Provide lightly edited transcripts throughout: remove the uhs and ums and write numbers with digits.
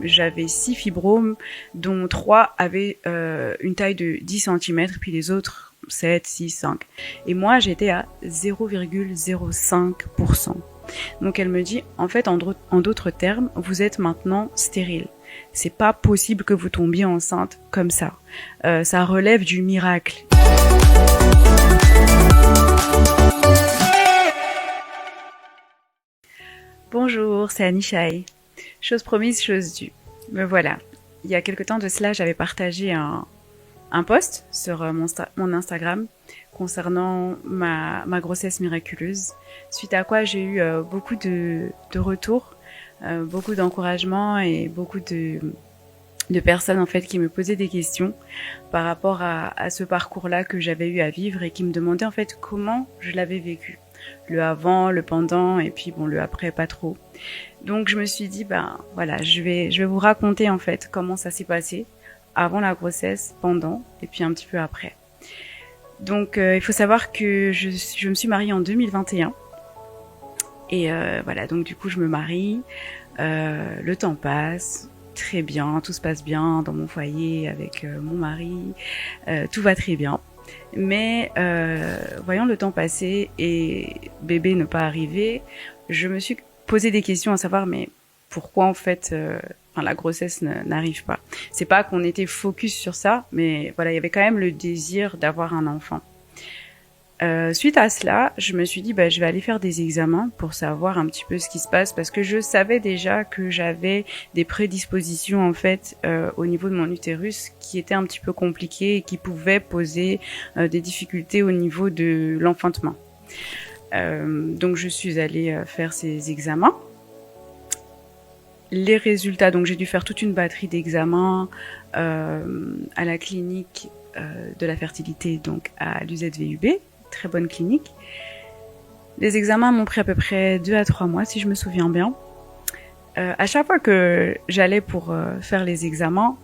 J'avais 6 fibromes, dont 3 avaient une taille de 10 cm, puis les autres 7, 6, 5. Et moi, j'étais à 0,05%. Donc elle me dit, en fait, en d'autres termes, vous êtes maintenant stérile. C'est pas possible que vous tombiez enceinte comme ça. Ça relève du miracle. Bonjour, c'est Annie Chahi. Chose promise, chose due. Me voilà. Il y a quelque temps de cela, j'avais partagé un post sur mon Instagram concernant ma grossesse miraculeuse, suite à quoi j'ai eu beaucoup de retours, beaucoup d'encouragement et beaucoup de personnes en fait qui me posaient des questions par rapport à ce parcours-là que j'avais eu à vivre et qui me demandaient en fait comment je l'avais vécu. Le avant, le pendant et puis bon le après pas trop. Donc je me suis dit voilà, je vais vous raconter en fait comment ça s'est passé avant la grossesse, pendant et puis un petit peu après. Donc il faut savoir que je me suis mariée en 2021 et voilà, donc du coup je me marie, le temps passe très bien, tout se passe bien dans mon foyer avec mon mari, tout va très bien. Mais voyant le temps passer et bébé ne pas arriver, je me suis posé des questions à savoir mais pourquoi en fait la grossesse n'arrive pas. C'est pas qu'on était focus sur ça, mais voilà, il y avait quand même le désir d'avoir un enfant. Suite à cela, je me suis dit je vais aller faire des examens pour savoir un petit peu ce qui se passe parce que je savais déjà que j'avais des prédispositions en fait au niveau de mon utérus qui étaient un petit peu compliquées et qui pouvaient poser des difficultés au niveau de l'enfantement. Donc je suis allée faire ces examens. Les résultats, donc j'ai dû faire toute une batterie d'examens à la clinique de la fertilité, donc à l'UZVUB, très bonne clinique. Les examens m'ont pris à peu près 2 à 3 mois, si je me souviens bien. À chaque fois que j'allais pour faire les examens,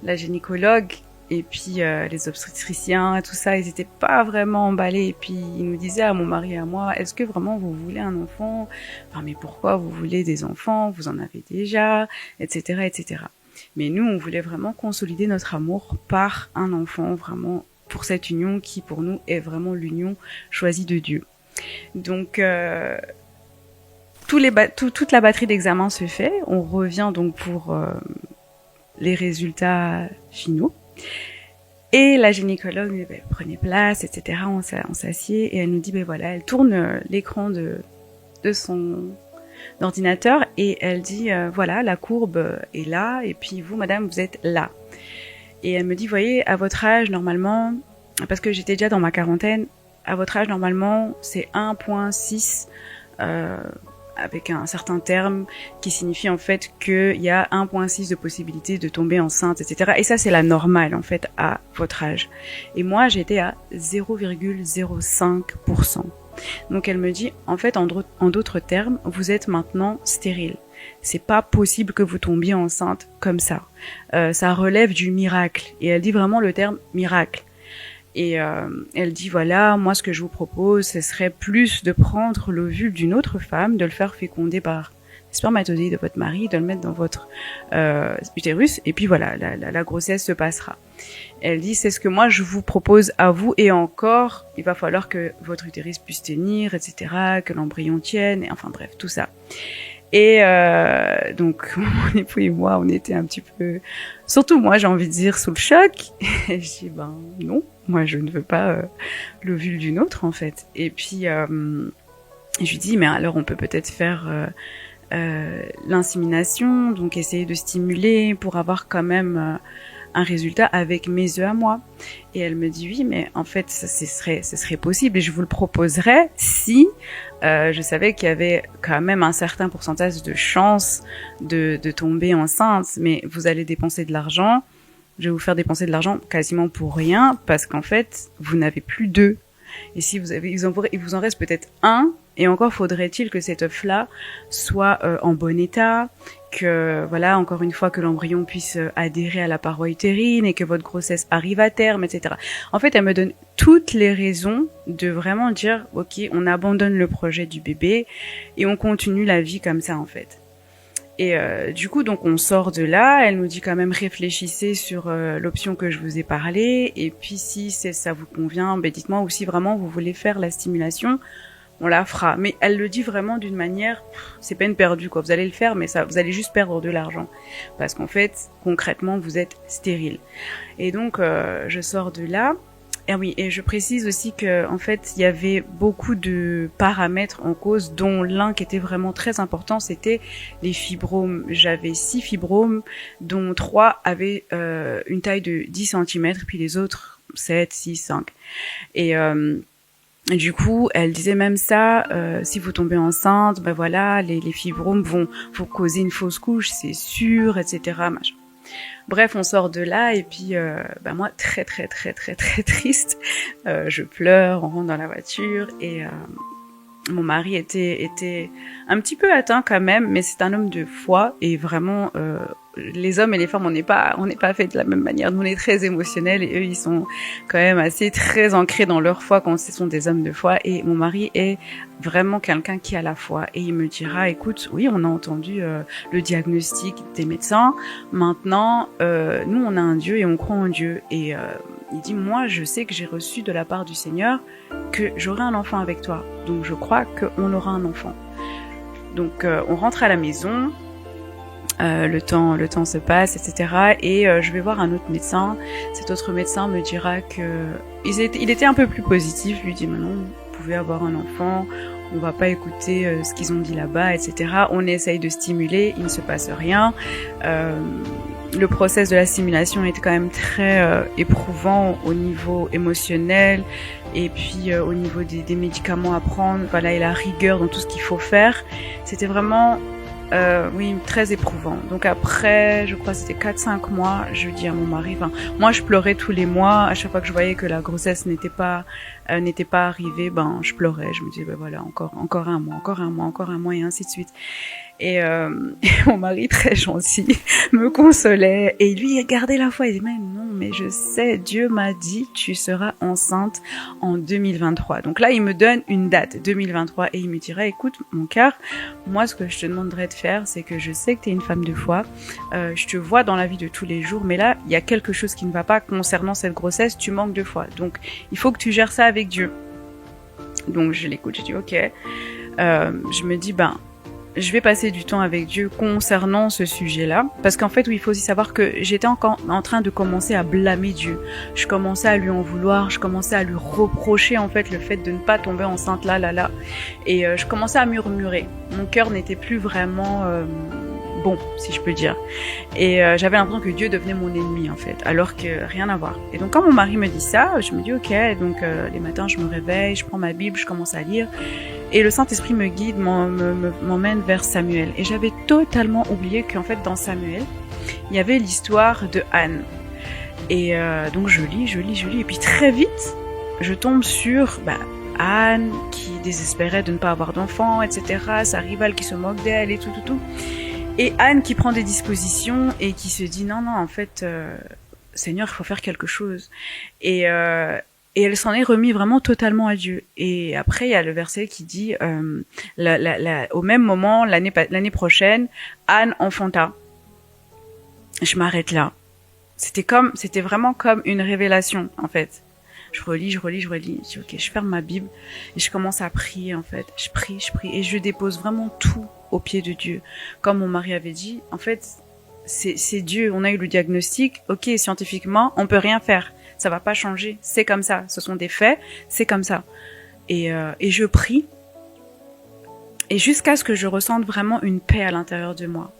la gynécologue et puis les obstétriciens et tout ça, ils étaient pas vraiment emballés. Et puis ils nous disaient à mon mari et à moi, est-ce que vraiment vous voulez un enfant ? Enfin, mais pourquoi vous voulez des enfants ? Vous en avez déjà, etc., etc. Mais nous, on voulait vraiment consolider notre amour par un enfant, vraiment pour cette union qui, pour nous, est vraiment l'union choisie de Dieu. Donc, toute la batterie d'examen se fait. On revient donc pour les résultats finaux. Et la gynécologue nous dit, prenez place, etc. On s'assied et elle nous dit, voilà, elle tourne l'écran de son ordinateur et elle dit, voilà, la courbe est là et puis vous, madame, vous êtes là. Et elle me dit, voyez, à votre âge, normalement, parce que j'étais déjà dans ma quarantaine, à votre âge, normalement, c'est 1,6 avec un certain terme qui signifie en fait qu'il y a 1,6 de possibilité de tomber enceinte, etc. Et ça, c'est la normale en fait à votre âge. Et moi, j'étais à 0,05%. Donc elle me dit, en fait, en d'autres termes, vous êtes maintenant stérile. C'est pas possible que vous tombiez enceinte comme ça. Ça relève du miracle. Et elle dit vraiment le terme miracle. Et elle dit, voilà, moi ce que je vous propose, ce serait plus de prendre l'ovule d'une autre femme, de le faire féconder par les spermatozoïdes de votre mari, de le mettre dans votre utérus, et puis voilà, la grossesse se passera. Elle dit, c'est ce que moi je vous propose à vous, et encore, il va falloir que votre utérus puisse tenir, etc., que l'embryon tienne, et enfin bref, tout ça. Et donc mon époux et moi, on était un petit peu, surtout moi, j'ai envie de dire, sous le choc. Et je dis non, moi je ne veux pas l'ovule d'une autre en fait. Et puis je lui dis mais alors on peut peut-être faire l'insémination, donc essayer de stimuler pour avoir quand même un résultat avec mes œufs à moi. Et elle me dit oui, mais en fait ce serait possible et je vous le proposerais si je savais qu'il y avait quand même un certain pourcentage de chance de tomber enceinte, mais vous allez dépenser de l'argent, je vais vous faire dépenser de l'argent quasiment pour rien, parce qu'en fait, vous n'avez plus d'œufs. Et si vous avez, il vous en reste peut-être un, et encore faudrait-il que cet œuf-là soit en bon état, que voilà, encore une fois, que l'embryon puisse adhérer à la paroi utérine et que votre grossesse arrive à terme, etc. En fait, elle me donne toutes les raisons de vraiment dire, ok, on abandonne le projet du bébé et on continue la vie comme ça, en fait. Et du coup, donc on sort de là. Elle nous dit quand même réfléchissez sur l'option que je vous ai parlé. Et puis si ça vous convient, ben dites-moi. Ou si vraiment vous voulez faire la stimulation, on la fera. Mais elle le dit vraiment d'une manière, c'est peine perdue quoi. Vous allez le faire, mais ça, vous allez juste perdre de l'argent parce qu'en fait, concrètement, vous êtes stérile. Et donc, je sors de là. Et oui, et je précise aussi que en fait, il y avait beaucoup de paramètres en cause, dont l'un qui était vraiment très important, c'était les fibromes. J'avais 6 fibromes, dont 3 avaient une taille de 10 cm, puis les autres 7, 6, 5. Et du coup, elle disait même ça, si vous tombez enceinte, ben voilà, les fibromes vont vous causer une fausse couche, c'est sûr, etc. Machin. Bref, on sort de là et puis bah moi très triste, je pleure, on rentre dans la voiture et mon mari était un petit peu atteint quand même, mais c'est un homme de foi et vraiment les hommes et les femmes on n'est pas faits de la même manière. Nous on est très émotionnels et eux ils sont quand même assez très ancrés dans leur foi quand ce sont des hommes de foi et mon mari est vraiment quelqu'un qui a la foi et il me dira écoute oui on a entendu le diagnostic des médecins, maintenant nous on a un Dieu et on croit en Dieu et il dit moi je sais que j'ai reçu de la part du Seigneur que j'aurai un enfant avec toi, donc je crois qu'on aura un enfant. Donc on rentre à la maison, le temps se passe, etc. Et je vais voir un autre médecin. Cet autre médecin me dira que il était un peu plus positif. Lui dit mais non, vous pouvez avoir un enfant, on va pas écouter ce qu'ils ont dit là-bas, etc. On essaye de stimuler, il ne se passe rien. Le process de la stimulation était quand même très éprouvant au niveau émotionnel et puis au niveau des médicaments à prendre, voilà, et la rigueur dans tout ce qu'il faut faire. C'était vraiment oui, très éprouvant. Donc après, je crois que c'était 4-5 mois, je dis à mon mari, enfin, moi je pleurais tous les mois, à chaque fois que je voyais que la grossesse n'était pas arrivée, ben je pleurais, je me disais ben voilà, encore un mois et ainsi de suite. Et mon mari très gentil me consolait et lui gardait la foi, il dit mais non, mais je sais, Dieu m'a dit tu seras enceinte en 2023. Donc là il me donne une date 2023 et il me dirait écoute mon cœur, moi ce que je te demanderais de faire c'est que je sais que tu es une femme de foi, je te vois dans la vie de tous les jours, mais là il y a quelque chose qui ne va pas concernant cette grossesse, tu manques de foi, donc il faut que tu gères ça avec Dieu. Donc je l'écoute, je dis ok, je me dis ben je vais passer du temps avec Dieu concernant ce sujet-là. Parce qu'en fait, oui, il faut aussi savoir que j'étais encore en train de commencer à blâmer Dieu. Je commençais à lui en vouloir, je commençais à lui reprocher en fait le fait de ne pas tomber enceinte là. Et je commençais à murmurer. Mon cœur n'était plus vraiment bon, si je peux dire. Et j'avais l'impression que Dieu devenait mon ennemi en fait, alors que rien à voir. Et donc quand mon mari me dit ça, je me dis ok, donc les matins je me réveille, je prends ma Bible, je commence à lire. Et le Saint-Esprit me guide, m'emmène vers Samuel. Et j'avais totalement oublié qu'en fait, dans Samuel, il y avait l'histoire de Anne. Et donc je lis. Et puis très vite, je tombe sur Anne qui désespérait de ne pas avoir d'enfant, etc. Sa rivale qui se moque d'elle et tout. Et Anne qui prend des dispositions et qui se dit non, en fait, Seigneur, il faut faire quelque chose. Et elle s'en est remis vraiment totalement à Dieu. Et après, il y a le verset qui dit, au même moment, l'année prochaine, Anne enfanta. Je m'arrête là. C'était vraiment comme une révélation, en fait. Je relis. Je dis, ok, je ferme ma Bible et je commence à prier, en fait. Je prie et je dépose vraiment tout aux pieds de Dieu. Comme mon mari avait dit, en fait, c'est Dieu. On a eu le diagnostic. Ok, scientifiquement, on peut rien faire. Ça va pas changer, c'est comme ça, ce sont des faits, c'est comme ça. Et je prie, et jusqu'à ce que je ressente vraiment une paix à l'intérieur de moi.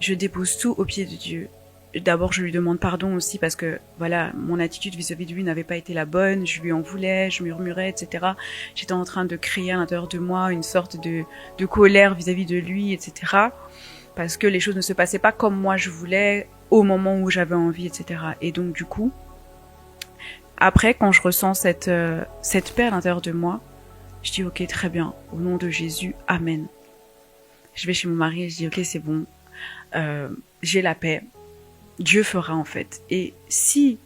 Je dépose tout aux pieds de Dieu. D'abord, je lui demande pardon aussi parce que, voilà, mon attitude vis-à-vis de lui n'avait pas été la bonne, je lui en voulais, je murmurais, etc. J'étais en train de créer à l'intérieur de moi une sorte de colère vis-à-vis de lui, etc. Parce que les choses ne se passaient pas comme moi je voulais, au moment où j'avais envie, etc. Et donc, du coup, après, quand je ressens cette paix à l'intérieur de moi, je dis ok, très bien, au nom de Jésus, amen. Je vais chez mon mari et je dis ok, c'est bon, j'ai la paix, Dieu fera en fait. Et si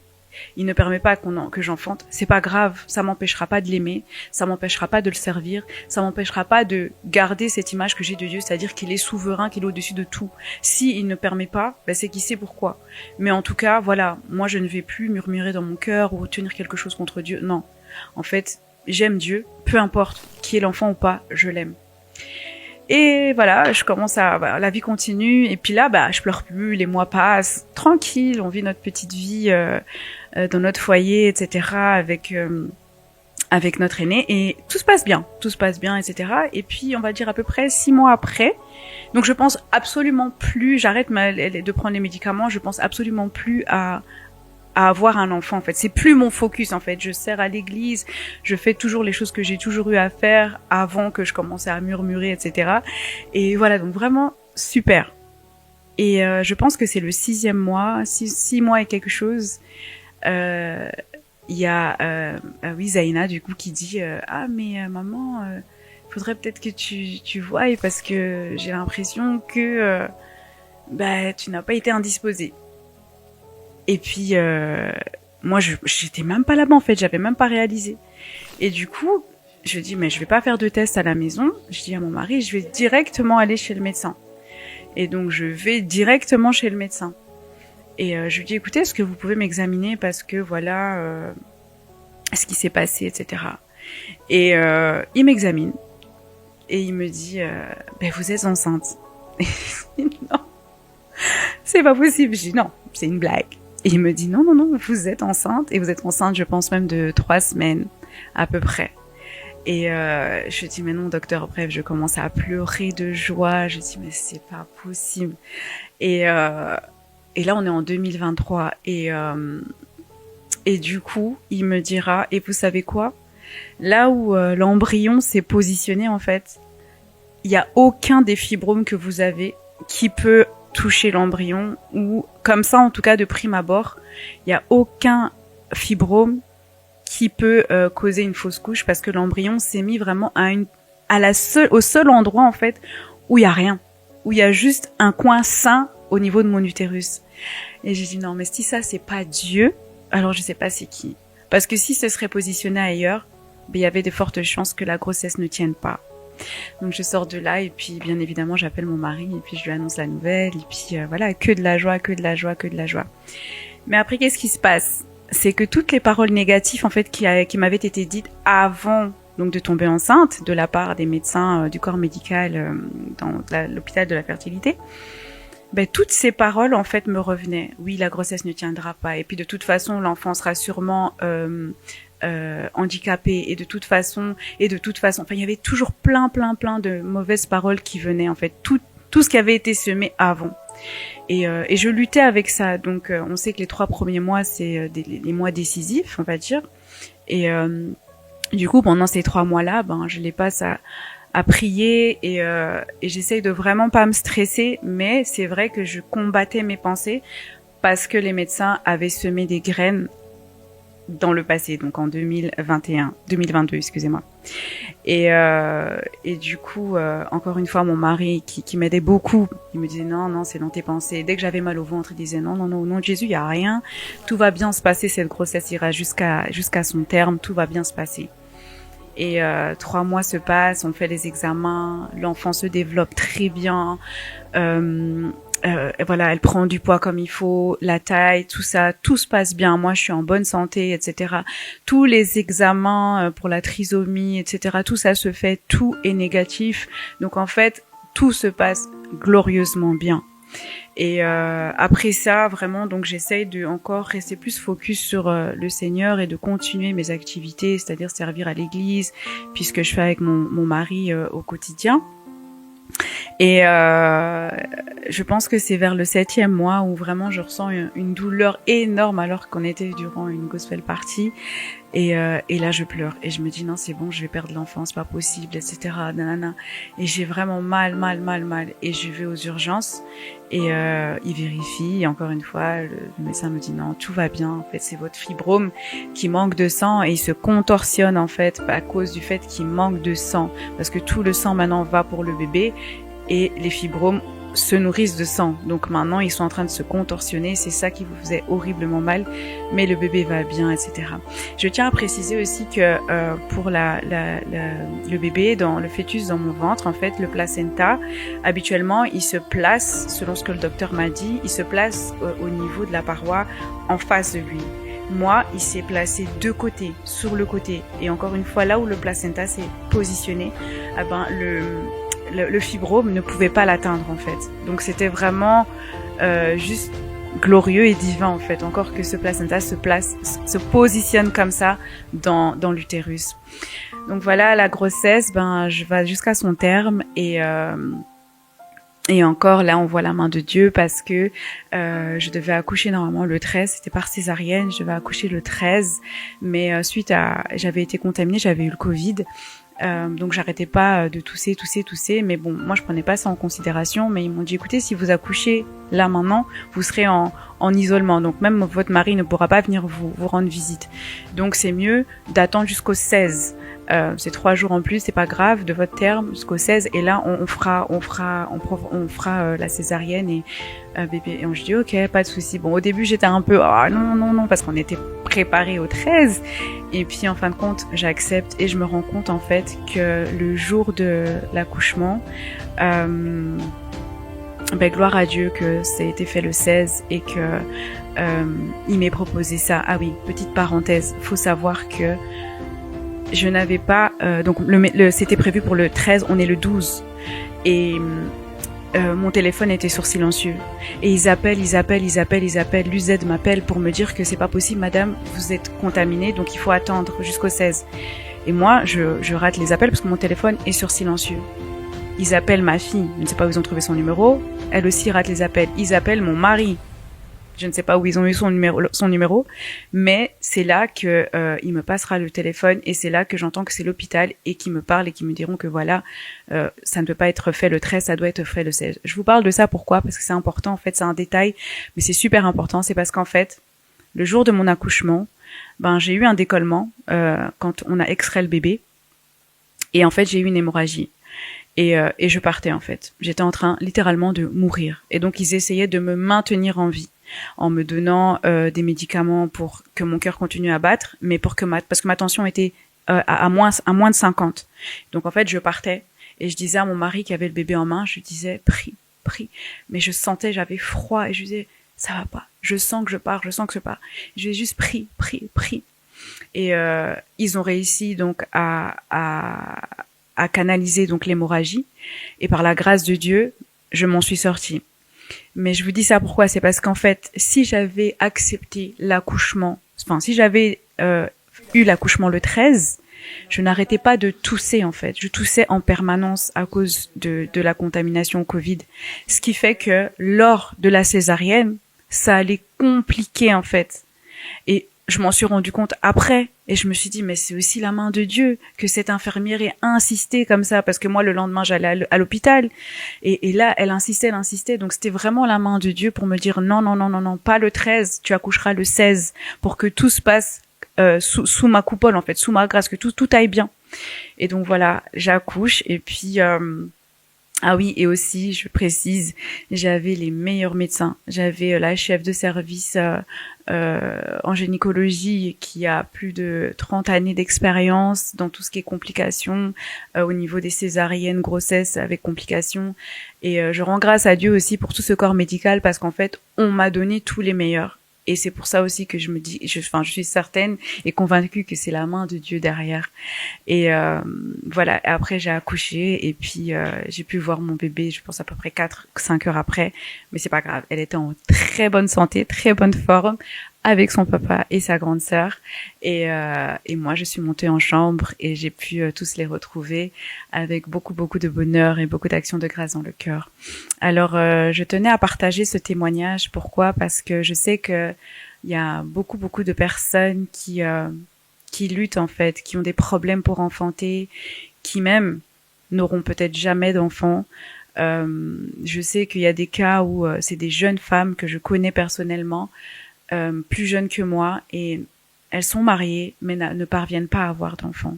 il ne permet pas que j'enfante, c'est pas grave, ça m'empêchera pas de l'aimer, ça m'empêchera pas de le servir, ça m'empêchera pas de garder cette image que j'ai de Dieu, c'est-à-dire qu'il est souverain, qu'il est au-dessus de tout. Si il ne permet pas, ben c'est qu'il sait pourquoi. Mais en tout cas, voilà, moi je ne vais plus murmurer dans mon cœur ou tenir quelque chose contre Dieu. Non. En fait, j'aime Dieu, peu importe qui est l'enfant ou pas, je l'aime. Et voilà, je commence à, la vie continue, et puis là, je pleure plus, les mois passent, tranquille, on vit notre petite vie dans notre foyer, etc., avec notre aîné, et tout se passe bien, etc. Et puis, on va dire à peu près 6 mois après, donc je pense absolument plus, j'arrête de prendre les médicaments, je pense absolument plus à avoir un enfant, en fait. C'est plus mon focus, en fait. Je sers à l'église, je fais toujours les choses que j'ai toujours eu à faire avant que je commençais à murmurer, etc. Et voilà, donc vraiment super. Et je pense que c'est le 6e mois, 6 mois et quelque chose. Il y a oui, Zaina, du coup, qui dit ah, mais maman, faudrait peut-être que tu voies parce que j'ai l'impression que tu n'as pas été indisposée. Et puis, moi, j'étais même pas là-bas, en fait. J'avais même pas réalisé. Et du coup, je dis, mais je vais pas faire de test à la maison. Je dis à mon mari, je vais directement aller chez le médecin. Et donc, je vais directement chez le médecin. Et je lui dis, écoutez, est-ce que vous pouvez m'examiner parce que voilà ce qui s'est passé, etc. Et il m'examine. Et il me dit, vous êtes enceinte. Non, c'est pas possible. Je dis, non, c'est une blague. Et il me dit, non, vous êtes enceinte. Et vous êtes enceinte, je pense même de 3 semaines, à peu près. Et je dis, mais non, docteur, bref, je commence à pleurer de joie. Je dis, mais c'est pas possible. Et là, on est en 2023. Et du coup, il me dira, et vous savez quoi? Là où l'embryon s'est positionné, en fait, il n'y a aucun des fibromes que vous avez qui peut toucher l'embryon, ou comme ça en tout cas de prime abord, il n'y a aucun fibrome qui peut causer une fausse couche parce que l'embryon s'est mis vraiment au seul endroit en fait où il y a rien, où il y a juste un coin sain au niveau de mon utérus. Et j'ai dit non, mais si ça c'est pas Dieu, alors je sais pas c'est qui. Parce que si ce serait positionné ailleurs, il y avait de fortes chances que la grossesse ne tienne pas. Donc je sors de là et puis bien évidemment j'appelle mon mari et puis je lui annonce la nouvelle et puis voilà, que de la joie. Mais après qu'est-ce qui se passe? C'est que toutes les paroles négatives en fait qui m'avaient été dites avant donc de tomber enceinte de la part des médecins du corps médical dans l'hôpital de la fertilité, toutes ces paroles en fait me revenaient. Oui, la grossesse ne tiendra pas et puis de toute façon l'enfant sera sûrement handicapé et de toute façon, enfin il y avait toujours plein de mauvaises paroles qui venaient en fait, tout ce qui avait été semé avant. Et je luttais avec ça. Donc on sait que les 3 premiers mois c'est les mois décisifs, on va dire. Et du coup pendant ces 3 mois-là, je les passe à prier et j'essaye de vraiment pas me stresser, mais c'est vrai que je combattais mes pensées parce que les médecins avaient semé des graines dans le passé, donc en 2022, excusez-moi. Et du coup, encore une fois, mon mari qui m'aidait beaucoup, il me disait non, c'est dans tes pensées. Dès que j'avais mal au ventre, il disait non, au nom de Jésus, il y a rien, tout va bien se passer, cette grossesse ira jusqu'à son terme, tout va bien se passer. Et 3 mois se passent, on fait les examens, l'enfant se développe très bien. Voilà, elle prend du poids comme il faut, la taille, tout ça, tout se passe bien. Moi, je suis en bonne santé, etc. Tous les examens pour la trisomie, etc. Tout ça se fait, tout est négatif. Donc en fait, tout se passe glorieusement bien. Et après ça, vraiment, donc j'essaye de encore rester plus focus sur le Seigneur et de continuer mes activités, c'est-à-dire servir à l'église, puisque je fais avec mon mari au quotidien. Et je pense que c'est vers le 7e mois où vraiment je ressens une douleur énorme alors qu'on était durant une gospel party. Et là je pleure et je me dis non c'est bon, je vais perdre l'enfant, c'est pas possible, etc. Nanana. Et j'ai vraiment mal. Et je vais aux urgences et ils vérifient. Et encore une fois, le médecin me dit non, tout va bien. En fait, c'est votre fibrome qui manque de sang et il se contorsionne en fait à cause du fait qu'il manque de sang parce que tout le sang maintenant va pour le bébé. Et les fibromes se nourrissent de sang. Donc maintenant, ils sont en train de se contorsionner. C'est ça qui vous faisait horriblement mal. Mais le bébé va bien, etc. Je tiens à préciser aussi que pour le bébé, dans le fœtus dans mon ventre, en fait, le placenta, habituellement, il se place, selon ce que le docteur m'a dit, il se place au niveau de la paroi en face de lui. Moi, il s'est placé de côté, sur le côté. Et encore une fois, là où le placenta s'est positionné, eh ben, le fibrome ne pouvait pas l'atteindre en fait. Donc c'était vraiment juste glorieux et divin en fait. Encore que ce placenta se positionne comme ça dans l'utérus. Donc voilà, la grossesse, ben je vais jusqu'à son terme et encore là, on voit la main de Dieu parce que je devais accoucher normalement le 13, c'était par césarienne, je devais accoucher le 13, mais j'avais été contaminée, j'avais eu le Covid. Donc j'arrêtais pas de tousser, mais bon, moi je prenais pas ça en considération, mais ils m'ont dit écoutez, si vous accouchez là maintenant, vous serez en isolement, donc même votre mari ne pourra pas venir vous rendre visite. Donc c'est mieux d'attendre jusqu'au 16. C'est 3 jours en plus, c'est pas grave, de votre terme jusqu'au 16, et là on fera la césarienne et bébé. Et je dis ok, pas de souci. Bon, au début j'étais un peu non parce qu'on était préparé au 13, et puis en fin de compte j'accepte et je me rends compte en fait que le jour de l'accouchement, gloire à Dieu que ça a été fait le 16 et que il m'ait proposé ça. Ah oui, petite parenthèse, faut savoir que je n'avais pas donc c'était prévu pour le 13, on est le 12 et mon téléphone était sur silencieux et ils appellent. L'UZ m'appelle pour me dire que c'est pas possible, madame, vous êtes contaminée, donc il faut attendre jusqu'au 16. Et moi, je rate les appels parce que mon téléphone est sur silencieux. Ils appellent ma fille, je ne sais pas où ils ont trouvé son numéro, elle aussi rate les appels. Ils appellent mon mari, je ne sais pas où ils ont eu son numéro, mais c'est là que il me passera le téléphone et c'est là que j'entends que c'est l'hôpital et qui me parlent et qui me diront que voilà, ça ne peut pas être fait le 13, ça doit être fait le 16. Je vous parle de ça pourquoi? Parce que c'est important, en fait, c'est un détail, mais c'est super important. C'est parce qu'en fait, le jour de mon accouchement, j'ai eu un décollement quand on a extrait le bébé et en fait j'ai eu une hémorragie. Et je partais en fait. J'étais en train littéralement de mourir. Et donc ils essayaient de me maintenir en vie en me donnant des médicaments pour que mon cœur continue à battre, mais parce que ma tension était à moins de 50. Donc en fait je partais et je disais à mon mari qui avait le bébé en main, je lui disais prie. Mais je sentais, j'avais froid et je lui disais ça va pas. Je sens que je pars. Je lui ai juste prie. Et ils ont réussi donc à canaliser donc l'hémorragie et par la grâce de Dieu, je m'en suis sortie. Mais je vous dis ça pourquoi? C'est parce qu'en fait, si j'avais accepté l'accouchement, si j'avais eu l'accouchement le 13, je n'arrêtais pas de tousser en fait. Je toussais en permanence à cause de la contamination au Covid. Ce qui fait que lors de la césarienne, ça allait compliquer en fait. Et je m'en suis rendu compte après et je me suis dit mais c'est aussi la main de Dieu que cette infirmière ait insisté comme ça, parce que moi le lendemain j'allais à l'hôpital et là elle insistait, donc c'était vraiment la main de Dieu pour me dire non, pas le 13, tu accoucheras le 16 pour que tout se passe sous ma coupole en fait, sous ma grâce, que tout aille bien. Et donc voilà, j'accouche et puis ah oui, et aussi, je précise, j'avais les meilleurs médecins. J'avais la chef de service en gynécologie qui a plus de 30 années d'expérience dans tout ce qui est complications, au niveau des césariennes, grossesse avec complications. Et je rends grâce à Dieu aussi pour tout ce corps médical parce qu'en fait, on m'a donné tous les meilleurs. Et c'est pour ça aussi que je me dis, je suis certaine et convaincue que c'est la main de Dieu derrière. Et voilà, après j'ai accouché et puis j'ai pu voir mon bébé, je pense à peu près 4-5 heures après, mais c'est pas grave, elle était en très bonne santé, très bonne forme, avec son papa et sa grande sœur. Et moi, je suis montée en chambre et j'ai pu tous les retrouver avec beaucoup de bonheur et beaucoup d'actions de grâce dans le cœur. Alors, je tenais à partager ce témoignage. Pourquoi? Parce que je sais que il y a beaucoup de personnes qui luttent en fait, qui ont des problèmes pour enfanter, qui même n'auront peut-être jamais d'enfants. Je sais qu'il y a des cas où c'est des jeunes femmes que je connais personnellement, plus jeunes que moi, et elles sont mariées, mais ne parviennent pas à avoir d'enfants.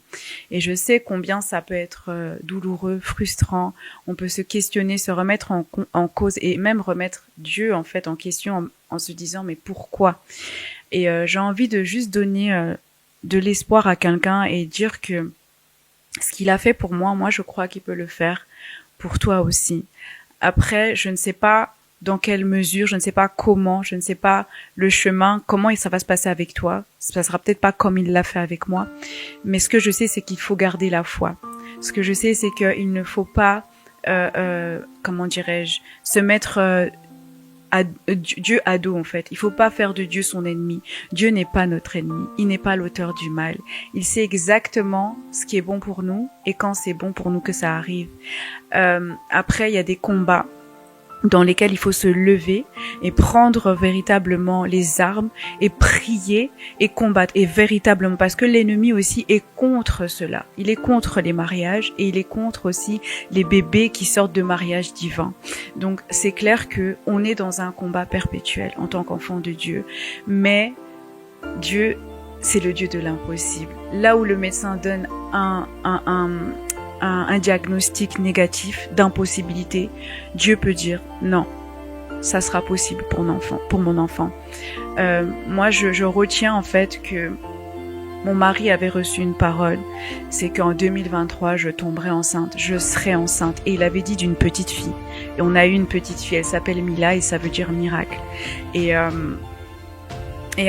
Et je sais combien ça peut être douloureux, frustrant. On peut se questionner, se remettre en cause et même remettre Dieu en fait en question en se disant mais pourquoi? Et j'ai envie de juste donner de l'espoir à quelqu'un et dire que ce qu'il a fait pour moi, je crois qu'il peut le faire pour toi aussi. Après, je ne sais pas dans quelle mesure, je ne sais pas comment, je ne sais pas le chemin, comment ça va se passer avec toi. Ça sera peut-être pas comme il l'a fait avec moi. Mais ce que je sais, c'est qu'il faut garder la foi. Ce que je sais, c'est qu'il ne faut pas, comment dirais-je, se mettre Dieu à dos en fait. Il faut pas faire de Dieu son ennemi. Dieu n'est pas notre ennemi. Il n'est pas l'auteur du mal. Il sait exactement ce qui est bon pour nous et quand c'est bon pour nous que ça arrive. Après, il y a des combats dans lesquels il faut se lever et prendre véritablement les armes et prier et combattre et véritablement parce que l'ennemi aussi est contre cela. Il est contre les mariages et il est contre aussi les bébés qui sortent de mariage divin. Donc c'est clair que on est dans un combat perpétuel en tant qu'enfant de Dieu, mais Dieu c'est le Dieu de l'impossible. Là où le médecin donne un diagnostic négatif d'impossibilité, Dieu peut dire non, ça sera possible pour mon enfant. Moi, je retiens en fait que mon mari avait reçu une parole, c'est qu'en 2023, je tomberai enceinte, je serai enceinte. Et il avait dit d'une petite fille. Et on a eu une petite fille, elle s'appelle Mila et ça veut dire miracle. Et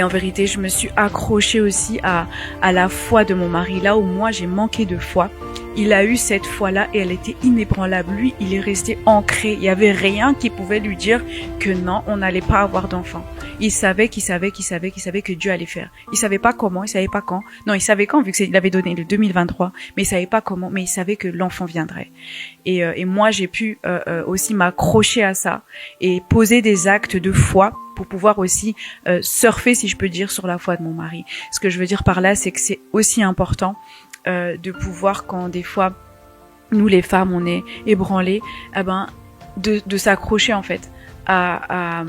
en vérité, je me suis accrochée aussi à la foi de mon mari. Là où moi, j'ai manqué de foi, il a eu cette foi-là et elle était inébranlable. Lui, il est resté ancré. Il y avait rien qui pouvait lui dire que non, on n'allait pas avoir d'enfant. Il savait que Dieu allait faire. Il savait pas comment, il savait pas quand. Non, il savait quand, vu qu'il avait donné le 2023, mais il savait pas comment, mais il savait que l'enfant viendrait. Et moi, j'ai pu aussi m'accrocher à ça et poser des actes de foi pour pouvoir aussi surfer, si je peux dire, sur la foi de mon mari. Ce que je veux dire par là, c'est que c'est aussi important de pouvoir, quand des fois nous les femmes on est ébranlées, de s'accrocher en fait à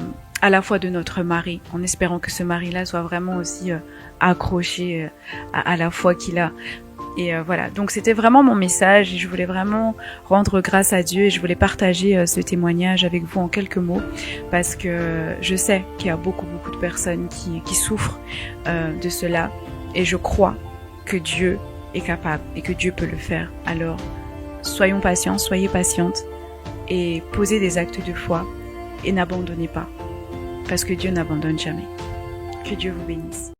la foi de notre mari, en espérant que ce mari-là soit vraiment aussi accroché à la foi qu'il a. Et voilà, donc c'était vraiment mon message et je voulais vraiment rendre grâce à Dieu et je voulais partager ce témoignage avec vous en quelques mots parce que je sais qu'il y a beaucoup de personnes qui souffrent de cela et je crois que Dieu est capable et que Dieu peut le faire. Alors, soyons patients, soyez patientes et posez des actes de foi et n'abandonnez pas parce que Dieu n'abandonne jamais. Que Dieu vous bénisse.